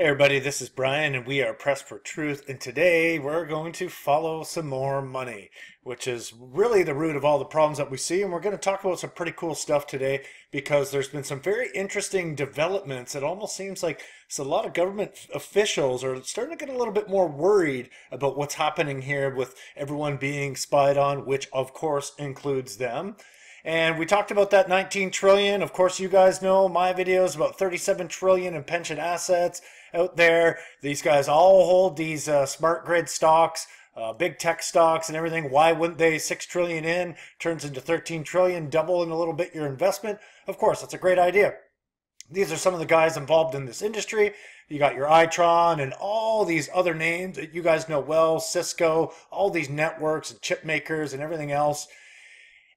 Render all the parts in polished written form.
Hey everybody, this is Brian and we are Pressed for Truth, and today we're going to follow some more money, which is really the root of all the problems that we see, and we're going to talk about some pretty cool stuff today because there's been some very interesting developments. It almost seems like a lot of government officials are starting to get a little bit more worried about what's happening here with everyone being spied on, which of course includes them. And we talked about that 19 trillion. Of course, you guys know my videos about 37 trillion in pension assets out there. These guys all hold these smart grid stocks, big tech stocks and everything. Why wouldn't they? 6 trillion in turns into 13 trillion, double in a little bit your investment. Of course, that's a great idea. These are some of the guys involved in this industry. You got your Itron and all these other names that you guys know well, Cisco, all these networks and chip makers and everything else.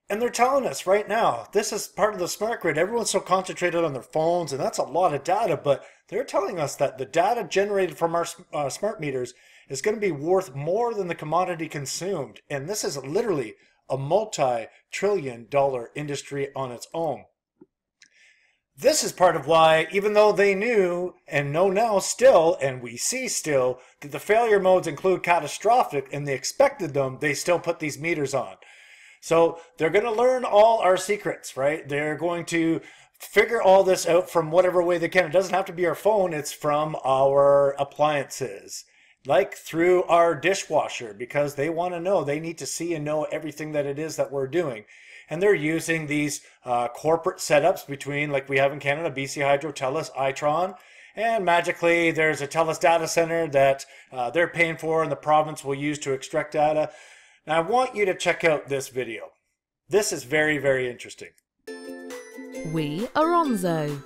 And they're telling us right now, this is part of the smart grid. Everyone's so concentrated on their phones, and that's a lot of data, but they're telling us that the data generated from our smart meters is going to be worth more than the commodity consumed. And this is literally a multi-trillion-dollar industry on its own. This is part of why, even though they knew and know now still, and we see still, that the failure modes include catastrophic and they expected them, they still put these meters on. So they're going to learn all our secrets, right? They're going to figure all this out from whatever way they can. It doesn't have to be our phone. It's from our appliances, like through our dishwasher, because they want to know. They need to see and know everything that it is that we're doing. And they're using these corporate setups between, like we have in Canada, BC Hydro, TELUS, Itron. And magically, there's a TELUS data center that they're paying for and the province will use to extract data. Now, I want you to check out this video. This is very, very interesting. We are Onzo.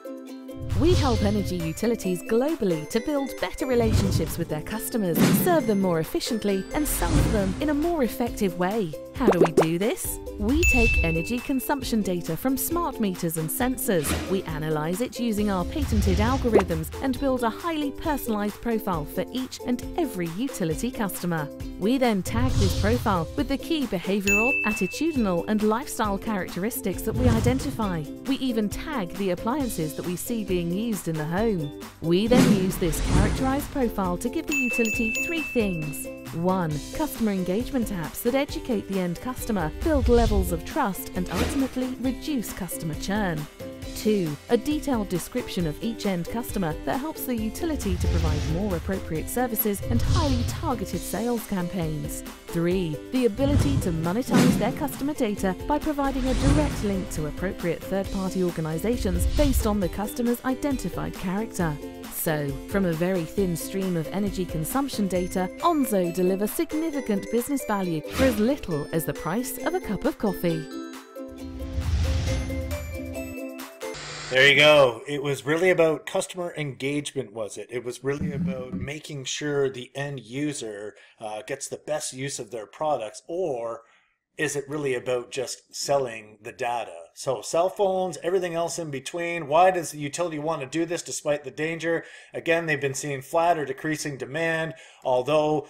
We help energy utilities globally to build better relationships with their customers, serve them more efficiently, and sell to them in a more effective way. How do we do this? We take energy consumption data from smart meters and sensors. We analyze it using our patented algorithms and build a highly personalized profile for each and every utility customer. We then tag this profile with the key behavioral, attitudinal, and lifestyle characteristics that we identify. We even tag the appliances that we see being used in the home. We then use this characterized profile to give the utility three things. 1. Customer engagement apps that educate the end customer, build levels of trust, and ultimately reduce customer churn. 2. A detailed description of each end customer that helps the utility to provide more appropriate services and highly targeted sales campaigns. 3. The ability to monetize their customer data by providing a direct link to appropriate third-party organizations based on the customer's identified character. So, from a very thin stream of energy consumption data, Onzo delivers significant business value for as little as the price of a cup of coffee. There you go. It was really about customer engagement, was it? It was really about making sure the end user gets the best use of their products, or is it really about just selling the data? So cell phones, everything else in between. Why does the utility want to do this despite the danger? Again, they've been seeing flat or decreasing demand. Although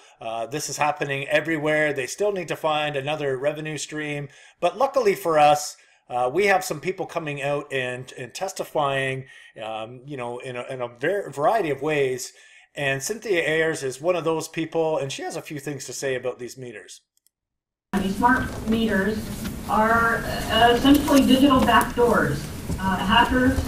this is happening everywhere, they still need to find another revenue stream. But luckily for us, we have some people coming out and testifying, you know, in a variety of ways. And Cynthia Ayers is one of those people, and she has a few things to say about these meters. These smart meters are essentially digital backdoors. Hackers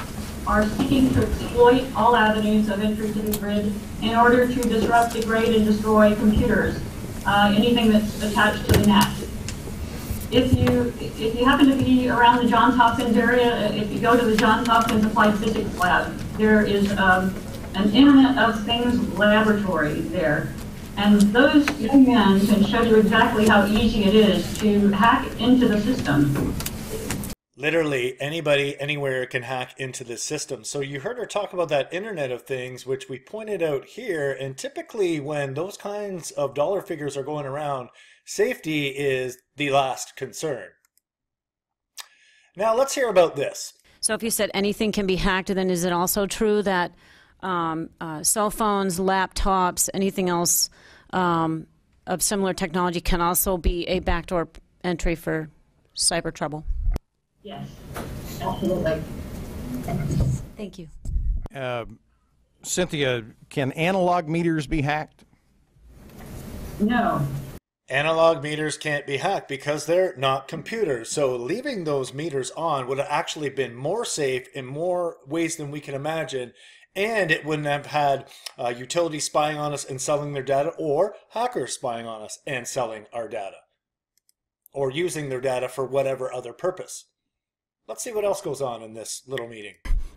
are seeking to exploit all avenues of entry to the grid in order to disrupt, degrade, and destroy computers, anything that's attached to the net. If you happen to be around the Johns Hopkins area, if you go to the Johns Hopkins Applied Physics Lab, there is an Internet of Things laboratory there. And those young men can show you exactly how easy it is to hack into the system. Literally anybody, anywhere can hack into this system. So you heard her talk about that Internet of Things, which we pointed out here. And typically when those kinds of dollar figures are going around, safety is the last concern. Now let's hear about this. So if you said anything can be hacked, then is it also true that cell phones, laptops, anything else of similar technology can also be a backdoor entry for cyber trouble? Yes, absolutely. Thank you. Cynthia, can analog meters be hacked? No. Analog meters can't be hacked because they're not computers. So leaving those meters on would have actually been more safe in more ways than we can imagine. And it wouldn't have had utilities spying on us and selling their data, or hackers spying on us and selling our data, or using their data for whatever other purpose. Let's see what else goes on in this little meeting.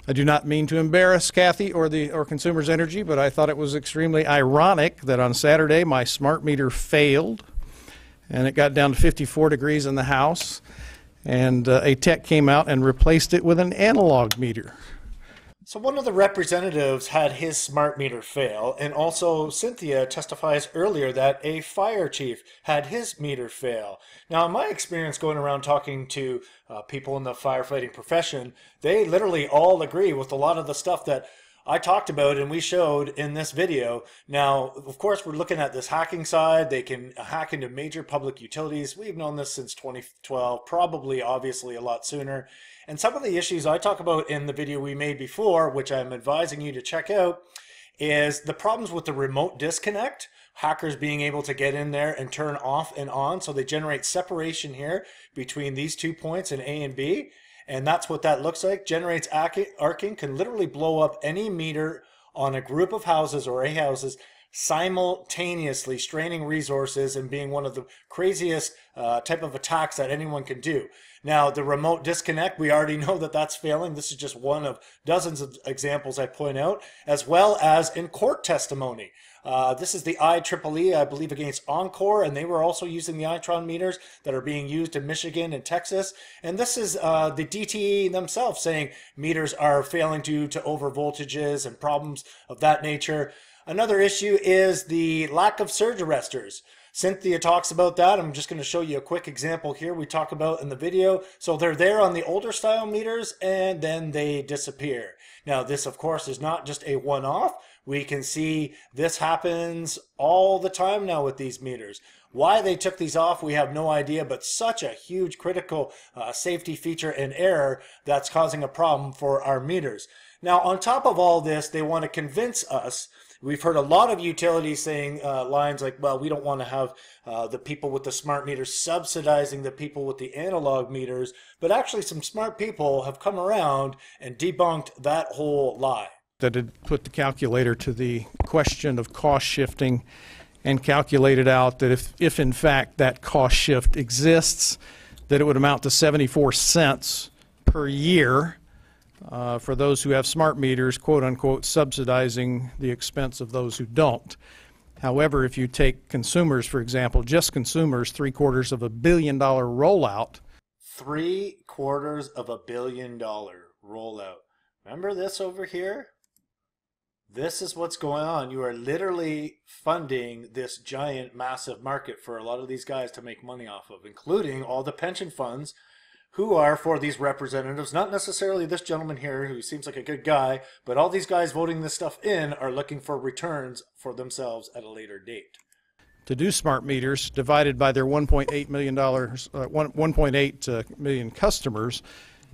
I do not mean to embarrass Kathy or Consumers Energy, but I thought it was extremely ironic that on Saturday my smart meter failed and it got down to 54 degrees in the house, and a tech came out and replaced it with an analog meter. So one of the representatives had his smart meter fail, and also Cynthia testifies earlier that a fire chief had his meter fail. Now, in my experience going around talking to people in the firefighting profession, they literally all agree with a lot of the stuff that I talked about and we showed in this video. Now, of course, we're looking at this hacking side. They can hack into major public utilities. We've known this since 2012, probably obviously a lot sooner. And some of the issues I talk about in the video we made before, which I'm advising you to check out, is the problems with the remote disconnect. Hackers being able to get in there and turn off and on. So they generate separation here between these 2 points in A and B. And that's what that looks like. Generates arcing, can literally blow up any meter on a group of houses or A houses simultaneously, straining resources and being one of the craziest type of attacks that anyone can do. Now, the remote disconnect, we already know that that's failing. This is just one of dozens of examples I point out, as well as in court testimony. This is the IEEE, I believe, against Encore, and they were also using the Itron meters that are being used in Michigan and Texas. And this is the DTE themselves saying meters are failing due to over voltages and problems of that nature. Another issue is the lack of surge arresters. Cynthia talks about that. I'm just going to show you a quick example here we talk about in the video. So they're there on the older style meters and then they disappear. Now this of course is not just a one-off. We can see this happens all the time now with these meters. Why they took these off, we have no idea, but such a huge critical safety feature and error that's causing a problem for our meters. Now on top of all this, they want to convince us. We've heard a lot of utilities saying lines like, well, we don't want to have the people with the smart meters subsidizing the people with the analog meters, but actually some smart people have come around and debunked that whole lie. That had put the calculator to the question of cost shifting and calculated out that if in fact that cost shift exists, that it would amount to 74 cents per year for those who have smart meters, quote unquote, subsidizing the expense of those who don't. However, if you take consumers, for example, just consumers, $750 million rollout. $750 million rollout. Remember this over here? This is what's going on. You are literally funding this giant, massive market for a lot of these guys to make money off of, including all the pension funds who are for these representatives, not necessarily this gentleman here who seems like a good guy, but all these guys voting this stuff in are looking for returns for themselves at a later date. To do smart meters divided by their $1.8 million, 1.8 million customers,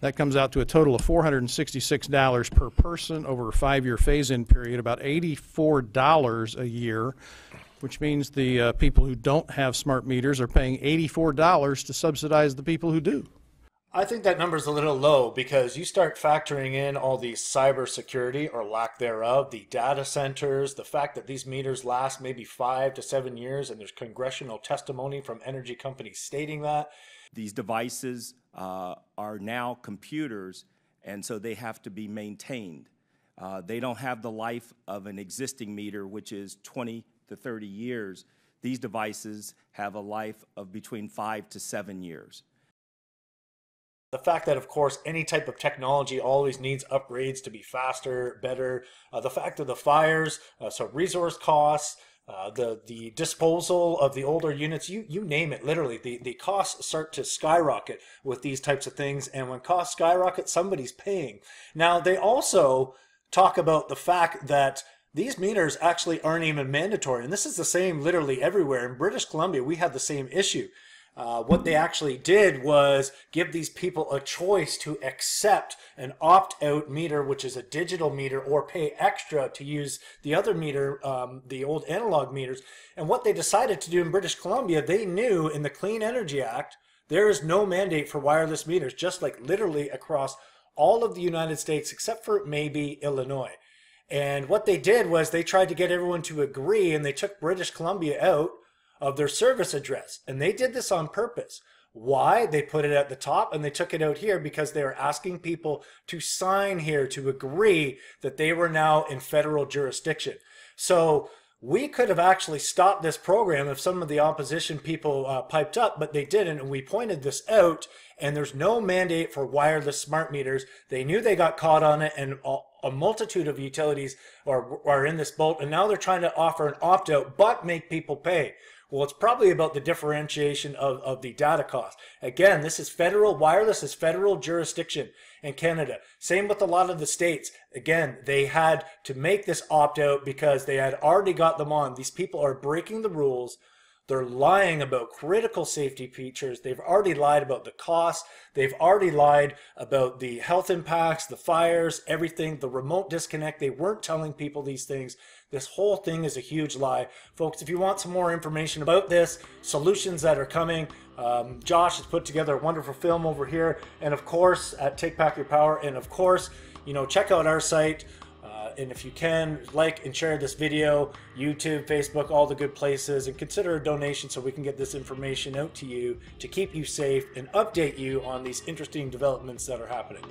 that comes out to a total of $466 per person over a 5-year phase-in period, about $84 a year, which means the people who don't have smart meters are paying $84 to subsidize the people who do. I think that number's a little low because you start factoring in all the cybersecurity or lack thereof, the data centers, the fact that these meters last maybe 5 to 7 years, and there's congressional testimony from energy companies stating that. These devices are now computers, and so they have to be maintained. They don't have the life of an existing meter, which is 20 to 30 years. These devices have a life of between 5 to 7 years. The fact that, of course, any type of technology always needs upgrades to be faster, better. The fact of the fires, so resource costs, the disposal of the older units, you name it, literally. The costs start to skyrocket with these types of things, and when costs skyrocket, somebody's paying. Now, they also talk about the fact that these meters actually aren't even mandatory, and this is the same literally everywhere. In British Columbia, we had the same issue. What they actually did was give these people a choice to accept an opt-out meter, which is a digital meter, or pay extra to use the other meter, the old analog meters. And what they decided to do in British Columbia, they knew in the Clean Energy Act, there is no mandate for wireless meters, just like literally across all of the United States, except for maybe Illinois. And what they did was they tried to get everyone to agree, and they took British Columbia out of their service address. And they did this on purpose. Why? They put it at the top and they took it out here because they were asking people to sign here to agree that they were now in federal jurisdiction. So we could have actually stopped this program if some of the opposition people piped up, but they didn't, and we pointed this out, and there's no mandate for wireless smart meters. They knew they got caught on it, and a multitude of utilities are in this boat, and now they're trying to offer an opt-out but make people pay. Well, it's probably about the differentiation of the data cost. Again, this is federal, wireless is federal jurisdiction in Canada. Same with a lot of the states. Again, they had to make this opt-out because they had already got them on. These people are breaking the rules. They're lying about critical safety features. They've already lied about the cost. They've already lied about the health impacts, the fires, everything, the remote disconnect. They weren't telling people these things. This whole thing is a huge lie. Folks, if you want some more information about this, solutions that are coming, Josh has put together a wonderful film over here. And of course, at Take Back Your Power. And of course, you know, check out our site. And if you can, like and share this video, YouTube, Facebook, all the good places, and consider a donation so we can get this information out to you to keep you safe and update you on these interesting developments that are happening.